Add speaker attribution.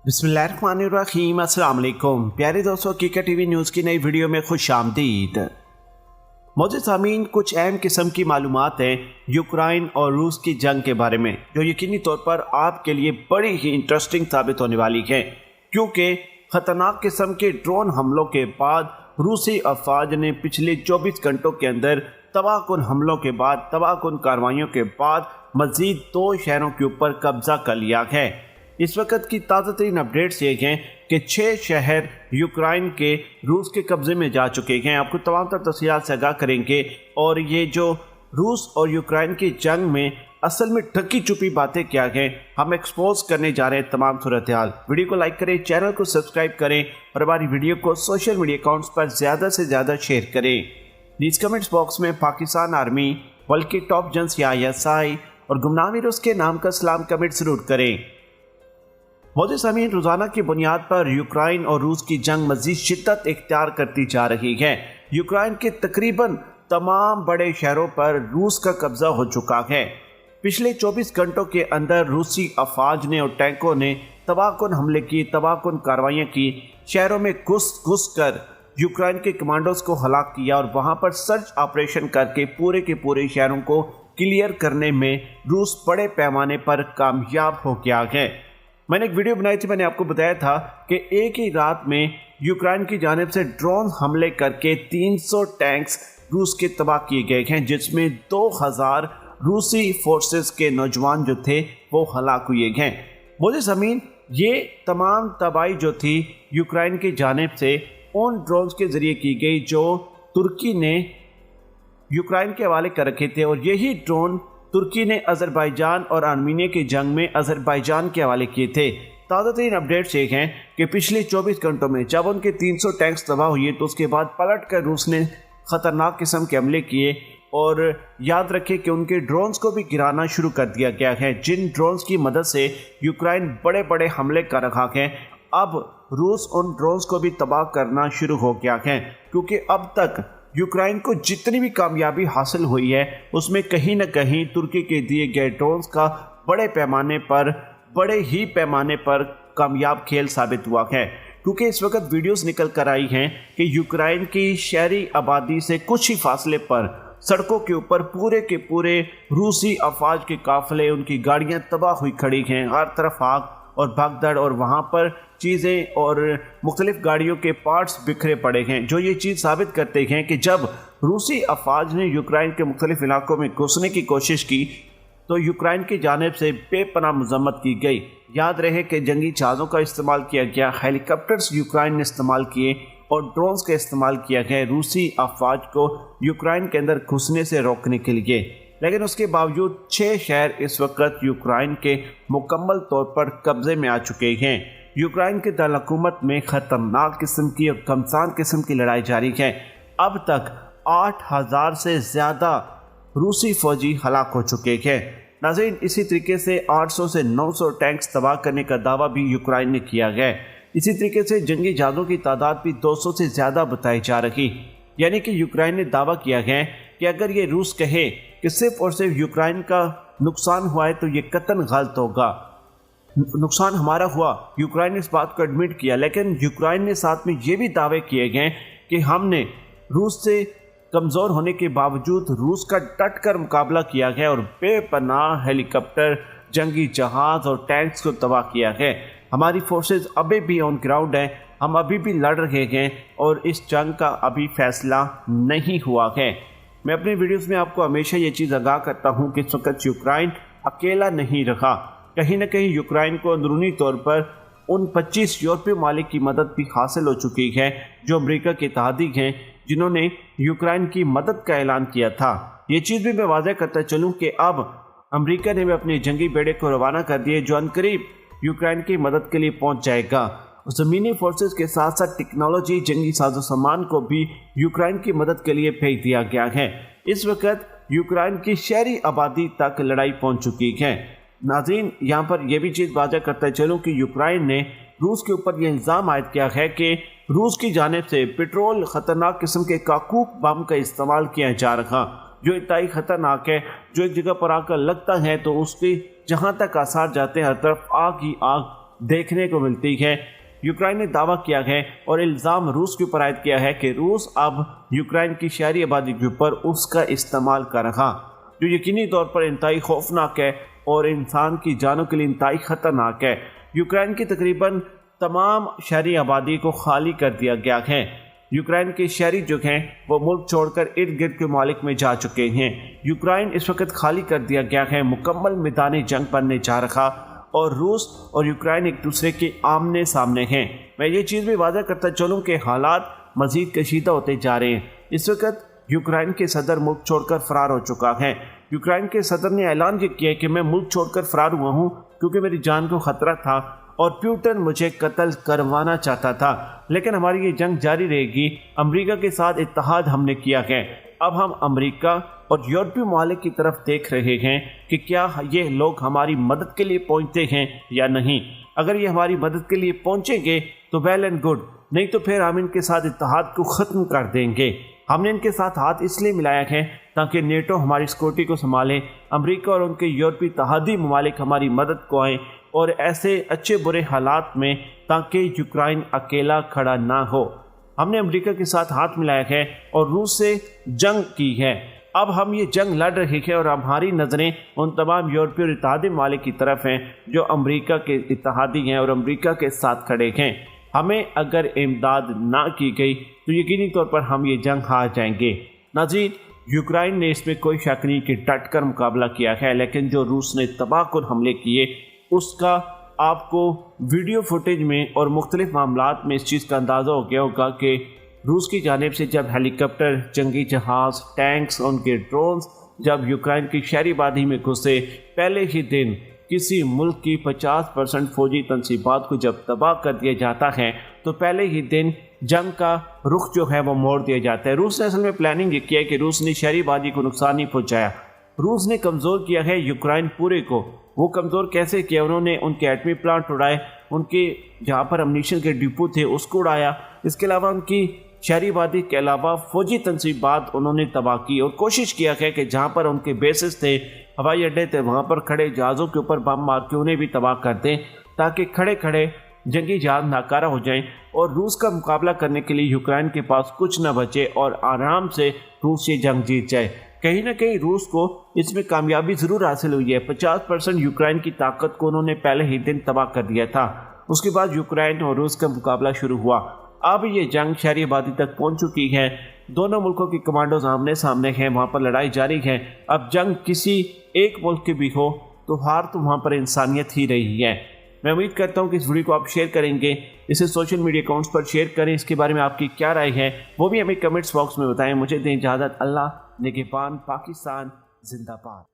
Speaker 1: बिस्मिल्लाहिर्रहमानिर्रहीम। अस्सलाम वालेकुम प्यारे दोस्तों, क्रिकेट टीवी न्यूज़ की नई वीडियो में खुश आमदीद। मौजूद सामीन, कुछ अहम किस्म की मालूमात हैं यूक्रेन और रूस की जंग के बारे में, जो यकीनी तौर पर आपके लिए बड़ी ही इंटरेस्टिंग साबित होने वाली है, क्योंकि ख़तरनाक किस्म के ड्रोन हमलों के बाद रूसी अफवाज ने पिछले 24 घंटों के अंदर तबाहकुन हमलों के बाद, तबाहकुन कार्रवाइयों के बाद मज़ीद 2 शहरों के ऊपर कब्जा कर लिया है। इस वक्त की ताज़ा तरीन अपडेट्स ये हैं कि 6 शहर यूक्रेन के रूस के कब्ज़े में जा चुके हैं। आपको तमाम तर तफसीलात से आगाह करेंगे और ये जो रूस और यूक्रेन की जंग में असल में ढकी छुपी बातें क्या हैं, हम एक्सपोज करने जा रहे हैं तमाम सूरत हाल। वीडियो को लाइक करें, चैनल को सब्सक्राइब करें और हमारी वीडियो को सोशल मीडिया अकाउंट्स पर ज़्यादा से ज़्यादा शेयर करें। नीचे कमेंट्स बॉक्स में पाकिस्तान आर्मी, बल्कि टॉप जंस या ISI और गुमनामी रूस के नाम का सलाम कमेंट ज़रूर करें। मौजूद सामीन, रोज़ाना की बुनियाद पर यूक्रेन और रूस की जंग मज़ीद शिद्दत इख्तियार करती जा रही है। यूक्रेन के तकरीबन तमाम बड़े शहरों पर रूस का कब्जा हो चुका है। पिछले 24 घंटों के अंदर रूसी अफवाज ने और टैंकों ने तबाहकुन हमले की, तबाहकुन कार्रवाइयाँ की, शहरों में घुस कर यूक्रेन के कमांडोज को हलाक किया और वहाँ पर सर्च ऑपरेशन करके पूरे के पूरे शहरों को क्लियर करने में रूस बड़े पैमाने पर कामयाब हो गया है। मैंने एक वीडियो बनाई थी, मैंने आपको बताया था कि एक ही रात में यूक्रेन की जानिब से ड्रोन हमले करके 300 टैंक्स रूस के तबाह किए गए हैं, जिसमें 2000 रूसी फोर्सेस के नौजवान जो थे वो हलाक हुए हैं। मुझे ज़मीन, ये तमाम तबाही जो थी यूक्रेन की जानिब से उन ड्रोन्स के ज़रिए की गई जो तुर्की ने यूक्रेन के हवाले कर रखे थे, और यही ड्रोन तुर्की ने अज़रबैजान और आर्मीनिया की जंग में अज़रबैजान के हवाले किए थे। ताज़ा तरीन अपडेट्स ये हैं कि पिछले 24 घंटों में जब उनके 300 टैंक्स तबाह हुए तो उसके बाद पलट कर रूस ने ख़तरनाक किस्म के हमले किए, और याद रखें कि उनके ड्रोन्स को भी गिराना शुरू कर दिया गया है, जिन ड्रोन्स की मदद से यूक्रेन बड़े बड़े हमले कर रहा है। अब रूस उन ड्रोन्स को भी तबाह करना शुरू हो गया है, क्योंकि अब तक यूक्रेन को जितनी भी कामयाबी हासिल हुई है उसमें कहीं न कहीं तुर्की के दिए गए ड्रोन्स का बड़े ही पैमाने पर कामयाब खेल साबित हुआ है। क्योंकि इस वक्त वीडियोस निकल कर आई हैं कि यूक्रेन की शहरी आबादी से कुछ ही फासले पर सड़कों के ऊपर पूरे के पूरे रूसी अफवाज के काफिले, उनकी गाड़ियां तबाह हुई खड़ी हैं, हर तरफ आग और भगदड़, और वहाँ पर चीज़ें और मुख्तलिफ गाड़ियों के पार्ट्स बिखरे पड़े हैं, जो ये चीज़ साबित करते हैं कि जब रूसी अफवाज ने यूक्रेन के मुख्तलिफ इलाकों में घुसने की कोशिश की तो यूक्रेन की जानिब से बेपनाह मजम्मत की गई। याद रहे कि जंगी जहाज़ों का इस्तेमाल किया गया, हेलीकॉप्टर्स यूक्रेन ने इस्तेमाल किए और ड्रोन्स का इस्तेमाल किया गया रूसी अफवाज को यूक्रेन के अंदर घुसने से रोकने के लिए। लेकिन उसके बावजूद 6 शहर इस वक्त यूक्रेन के मुकम्मल तौर पर कब्जे में आ चुके हैं। यूक्रेन के दारकूमत में ख़तरनाक किस्म की और घमसान किस्म की लड़ाई जारी है। अब तक 8000 से ज़्यादा रूसी फौजी हलाक हो चुके हैं। नाज़रीन, इसी तरीके से 800 से 900 टैंक्स तबाह करने का दावा भी यूक्रेन ने किया है। इसी तरीके से जंगी जहाज़ों की तादाद भी 200 से ज़्यादा बताई जा रही। यानी कि यूक्रेन ने दावा किया है कि अगर ये रूस कहे कि सिर्फ और सिर्फ यूक्रेन का नुकसान हुआ है तो ये कतन गलत होगा। नुकसान हमारा हुआ, यूक्रेन ने इस बात को एडमिट किया, लेकिन यूक्रेन ने साथ में ये भी दावे किए गए कि हमने रूस से कमज़ोर होने के बावजूद रूस का डट कर मुकाबला किया है और बेपनाह हेलीकॉप्टर, जंगी जहाज़ और टैंक्स को तबाह किया है। हमारी फोर्सेस अभी भी ऑन ग्राउंड हैं, हम अभी भी लड़ रहे हैं और इस जंग का अभी फैसला नहीं हुआ है। मैं अपने वीडियोस में आपको हमेशा ये चीज़ आगाह करता हूँ कि इस वक्त यूक्रेन अकेला नहीं रहा। कहीं न कहीं यूक्रेन को अंदरूनी तौर पर उन 25 यूरोपीय ममालिक की मदद भी हासिल हो चुकी है जो अमेरिका के इत्तेहादी हैं, जिन्होंने यूक्रेन की मदद का ऐलान किया था। ये चीज़ भी मैं वाज़ह करता चलूँ कि अब अमेरिका ने भी अपने जंगी बेड़े को रवाना कर दिए, जो अनकरीब यूक्रेन की मदद के लिए पहुँच जाएगा। ज़मीनी फोर्सेस के साथ साथ टेक्नोलॉजी, जंगी साजो सामान को भी यूक्रेन की मदद के लिए भेज दिया गया है। इस वक्त यूक्रेन की शहरी आबादी तक लड़ाई पहुँच चुकी है। नाज़रीन, यहाँ पर यह भी चीज़ वाज़ह करता चलूँ कि यूक्रेन ने रूस के ऊपर यह इल्ज़ाम आयद किया है कि रूस की जानिब से पेट्रोल, ख़तरनाक किस्म के काकूक बम का इस्तेमाल किया जा रहा, जो इंतहाई ख़तरनाक है, जो एक जगह पर आकर लगता है तो उसके जहाँ तक आसार जाते हैं हर तरफ आग ही आग देखने को मिलती है। यूक्रेन ने दावा किया है और इल्ज़ाम रूस के ऊपर आयद किया है कि रूस अब यूक्रेन की शहरी आबादी के ऊपर उसका इस्तेमाल कर रहा, जो यकीनी तौर पर इंतहाई खौफनाक है और इंसान की जानों के लिए इंतहाई ख़तरनाक है। यूक्रेन की तकरीबन तमाम शहरी आबादी को खाली कर दिया गया है। यूक्रेन के शहरी जो हैं वो मुल्क छोड़कर इर्द गिर्द के ममालिक में जा चुके हैं। यूक्रेन इस वक्त खाली कर दिया गया है, मुकम्मल मैदान जंग बनने जा रहा और रूस और यूक्रेन एक दूसरे के आमने सामने हैं। मैं ये चीज़ भी वादा करता चलूँ कि हालात मज़ीद कशीदा होते जा रहे हैं। इस वक्त यूक्रेन के सदर मुल्क छोड़कर फरार हो चुका है। यूक्रेन के सदर ने ऐलान ये किया कि मैं मुल्क छोड़कर फरार हुआ हूँ क्योंकि मेरी जान को ख़तरा था और प्यूटन मुझे कत्ल करवाना चाहता था, लेकिन हमारी ये जंग जारी रहेगी। अमेरिका के साथ इत्तेहाद हमने किया है। अब हम अमेरिका और यूरोपीय ममालिक की तरफ देख रहे हैं कि क्या ये लोग हमारी मदद के लिए पहुंचते हैं या नहीं। अगर ये हमारी मदद के लिए पहुंचेंगे तो वेल एंड गुड, नहीं तो फिर हम इनके साथ इत्तेहाद को ख़त्म कर देंगे। हमने इनके साथ हाथ इसलिए मिलाया है ताकि नेटो हमारी सिक्योरिटी को संभाले, अमेरिका और उनके यूरोपीय इत्तेहादी ममालिक हमारी मदद को आएँ और ऐसे अच्छे बुरे हालात में ताकि यूक्रेन अकेला खड़ा ना हो। हमने अमेरिका के साथ हाथ मिलाया है और रूस से जंग की है। अब हम ये जंग लड़ रहे हैं और हमारी नज़रें उन तमाम यूरोपीय और इत्तेहादी ममालिक की तरफ हैं जो अमेरिका के इत्तेहादी हैं और अमेरिका के साथ खड़े हैं। हमें अगर इमदाद ना की गई तो यकीनी तौर पर हम ये जंग हार जाएंगे। नाज़रीन, यूक्रेन ने इसमें कोई शक नहीं कि डट कर मुकाबला किया है, लेकिन जो रूस ने तबाहकुन हमले किए उसका आपको वीडियो फुटेज में और मुख्तलिफ मामलात में इस चीज़ का अंदाज़ा हो गया होगा कि रूस की जानिब से जब हेलीकॉप्टर, जंगी जहाज़, टैंक्स, उनके ड्रोन्स जब यूक्रेन की शहरी आबादी में घुसे, पहले ही दिन किसी मुल्क की 50% फौजी तनसीबात को जब तबाह कर दिया जाता है तो पहले ही दिन जंग का रुख जो है वो मोड़ दिया जाता है। रूस ने असल में प्लानिंग ये किया है कि रूस ने शहरी आबादी को नुकसान नहीं पहुँचाया, रूस ने कमज़ोर किया है यूक्रेन पूरे को। वो कमज़ोर कैसे किया? उन्होंने उनके एटमी प्लांट उड़ाए, उनके जहाँ पर अम्यूनिशन के डिपो थे उसको उड़ाया। इसके अलावा उनकी शहरी आबादी के अलावा फौजी तनसीबात उन्होंने तबाह की और कोशिश किया है कि जहाँ पर उनके बेसिस थे, हवाई अड्डे थे, वहाँ पर खड़े जहाज़ों के ऊपर बम मार के उन्हें भी तबाह कर दें ताकि खड़े खड़े जंगी जहाज़ नाकारा हो जाएं और रूस का मुकाबला करने के लिए यूक्रेन के पास कुछ न बचे और आराम से रूस ये जंग जीत जाए। कहीं ना कहीं रूस को इसमें कामयाबी ज़रूर हासिल हुई है। 50% यूक्रेन की ताकत को उन्होंने पहले ही दिन तबाह कर दिया था। उसके बाद यूक्रेन और रूस का मुकाबला शुरू हुआ। अब ये जंग शहरी आबादी तक पहुंच चुकी है। दोनों मुल्कों के कमांडोज आमने सामने हैं, वहाँ पर लड़ाई जारी है। अब जंग किसी एक मुल्क की भी हो तो हार तो वहाँ पर इंसानियत ही रही है। मैं उम्मीद करता हूँ कि इस वीडियो को आप शेयर करेंगे, इसे सोशल मीडिया अकाउंट्स पर शेयर करें। इसके बारे में आपकी क्या राय है वो भी हमें कमेंट्स बॉक्स में बताएं। मुझे दें इजाज़त। अल्लाह निगहबान। पाकिस्तान जिंदाबाद।